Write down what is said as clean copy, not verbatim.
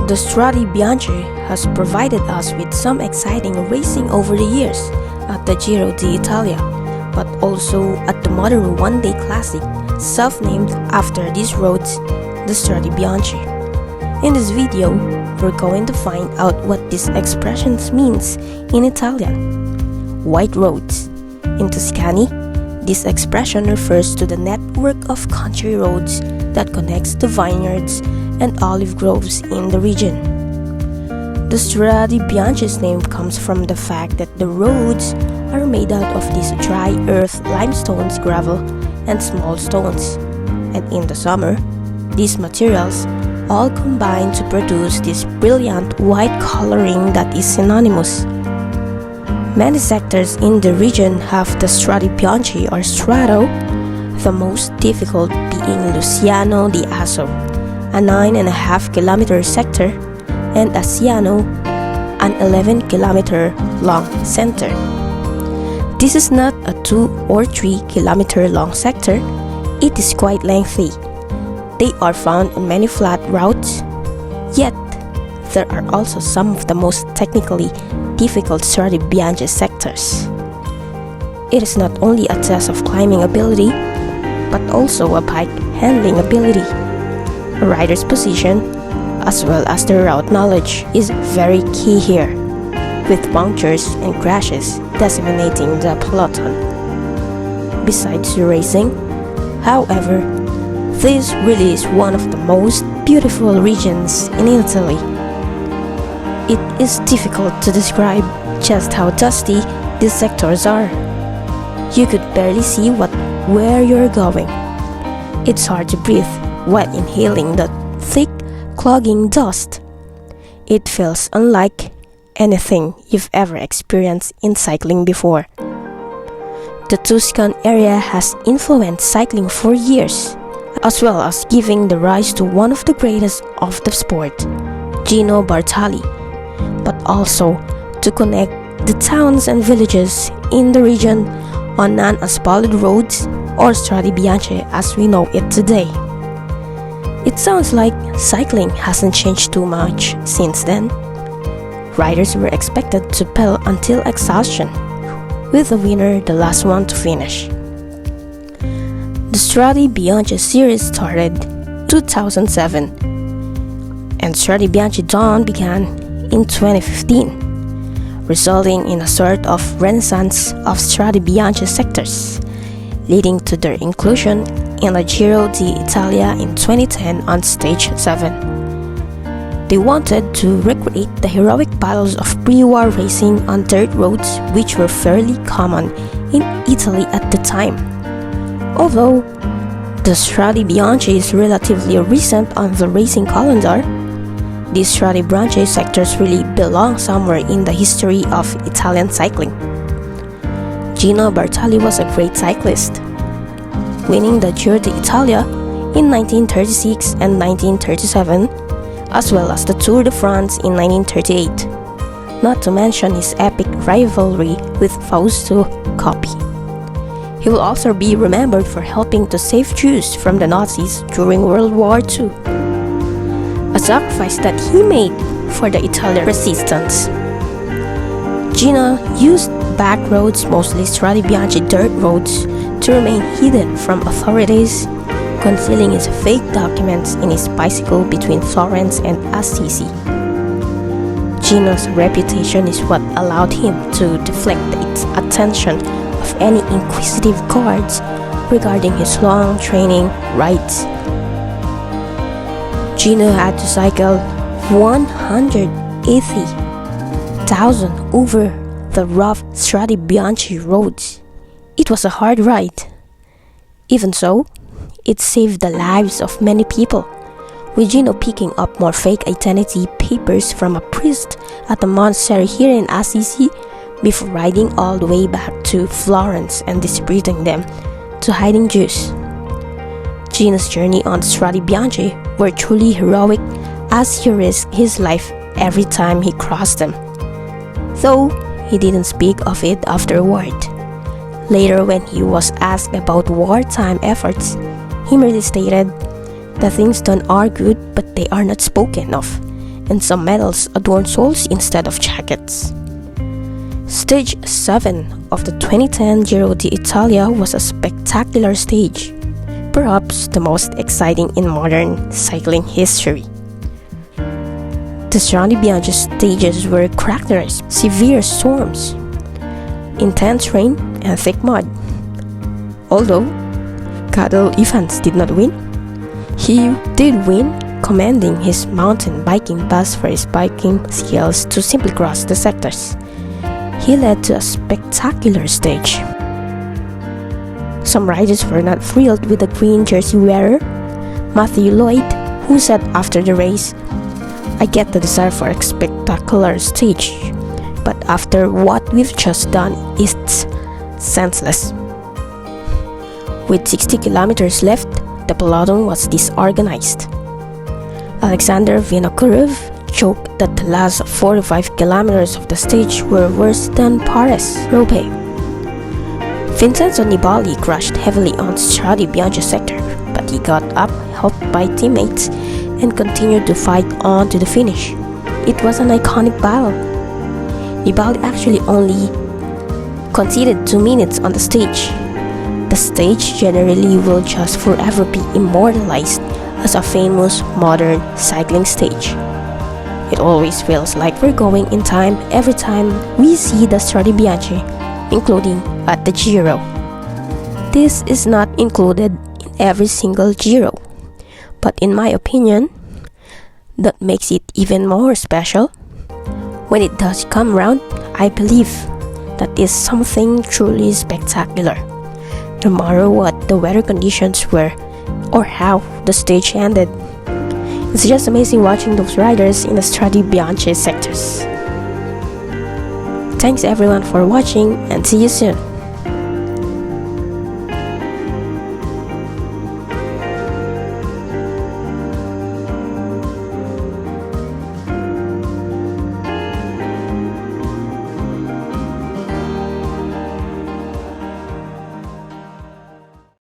The Strade Bianche has provided us with some exciting racing over the years at the Giro d'Italia, but also at the modern one-day classic, self-named after these roads, the Strade Bianche. In this video, we're going to find out what this expression means in Italian. White roads. In Tuscany, this expression refers to the network of country roads that connects the vineyards and olive groves in the region. The Strade Bianche's name comes from the fact that the roads are made out of these dry earth limestones, gravel, and small stones, and in the summer, these materials all combine to produce this brilliant white coloring that is synonymous. Many sectors in the region have the Strade Bianche or Strado, the most difficult being Luciano di Asso, a 9.5-kilometer sector, and Asciano, an 11-kilometer long center. This is not a 2 or 3-kilometer long sector, it is quite lengthy. They are found on many flat routes, yet there are also some of the most technically difficult Strade Bianche sectors. It is not only a test of climbing ability, but also a bike handling ability. A rider's position, as well as their route knowledge, is very key here, with punctures and crashes decimating the peloton. Besides the racing, however, this really is one of the most beautiful regions in Italy. It is difficult to describe just how dusty these sectors are. You could barely see where you're going. It's hard to breathe while inhaling the thick, clogging dust. It feels unlike anything you've ever experienced in cycling before. The Tuscan area has influenced cycling for years, as well as giving the rise to one of the greatest of the sport, Gino Bartali, but also to connect the towns and villages in the region on non-asphalted roads or Strade Bianche as we know it today. It sounds like cycling hasn't changed too much since then. Riders were expected to pedal until exhaustion, with the winner the last one to finish. The Strade Bianche series started 2007, and Strade Bianche Dawn began in 2015, resulting in a sort of renaissance of Strade Bianche sectors, leading to their inclusion in the Giro d'Italia in 2010 on stage 7. They wanted to recreate the heroic battles of pre-war racing on dirt roads, which were fairly common in Italy at the time. Although the Strade Bianche is relatively recent on the racing calendar, these Strade Bianche sectors really belong somewhere in the history of Italian cycling. Gino Bartali was a great cyclist, winning the Giro d'Italia in 1936 and 1937, as well as the Tour de France in 1938, not to mention his epic rivalry with Fausto Coppi. He will also be remembered for helping to save Jews from the Nazis during World War II, a sacrifice that he made for the Italian resistance. Gino used back roads, mostly Strade Bianche dirt roads, to remain hidden from authorities, concealing his fake documents in his bicycle between Florence and Assisi. Gino's reputation is what allowed him to deflect its attention of any inquisitive guards regarding his long training rides. Gino had to cycle 180,000 over the rough Strade Bianche roads. It was a hard ride. Even so, it saved the lives of many people, with Gino picking up more fake identity papers from a priest at a monastery here in Assisi before riding all the way back to Florence and distributing them to hiding Jews. Gino's journey on Strade Bianche were truly heroic, as he risked his life every time he crossed them, though he didn't speak of it afterward. Later, when he was asked about wartime efforts, he merely stated, "The things done are good, but they are not spoken of, and some medals adorned soles instead of jackets. Stage 7 of the 2010 Giro d'Italia was a spectacular stage, perhaps the most exciting in modern cycling history. The Strade Bianche stages were characterized by severe storms, intense rain, and thick mud. Although Cadel Evans did not win, he did win, commending his mountain biking best for his biking skills to simply cross the sectors. He led to a spectacular stage. Some riders were not thrilled with the green jersey wearer, Matthew Lloyd, who said after the race, "I get the desire for a spectacular stage, but after what we've just done, it's senseless." With 60 kilometers left, the peloton was disorganized. Alexander Vinokurov joked that the last 45 kilometers of the stage were worse than Paris-Roubaix. Vincenzo Nibali crashed heavily on Strade Bianche sector, but he got up, helped by teammates, and continued to fight on to the finish. It was an iconic battle. Nibali actually only conceded 2 minutes on the stage. The stage generally will just forever be immortalized as a famous modern cycling stage. It always feels like we're going in time every time we see the Strade Bianche, including at the Giro. This is not included in every single Giro, but in my opinion, that makes it even more special. When it does come round, I believe that is something truly spectacular, no matter what the weather conditions were or how the stage ended. It's just amazing watching those riders in the Strade Bianche sectors. Thanks everyone for watching, and see you soon.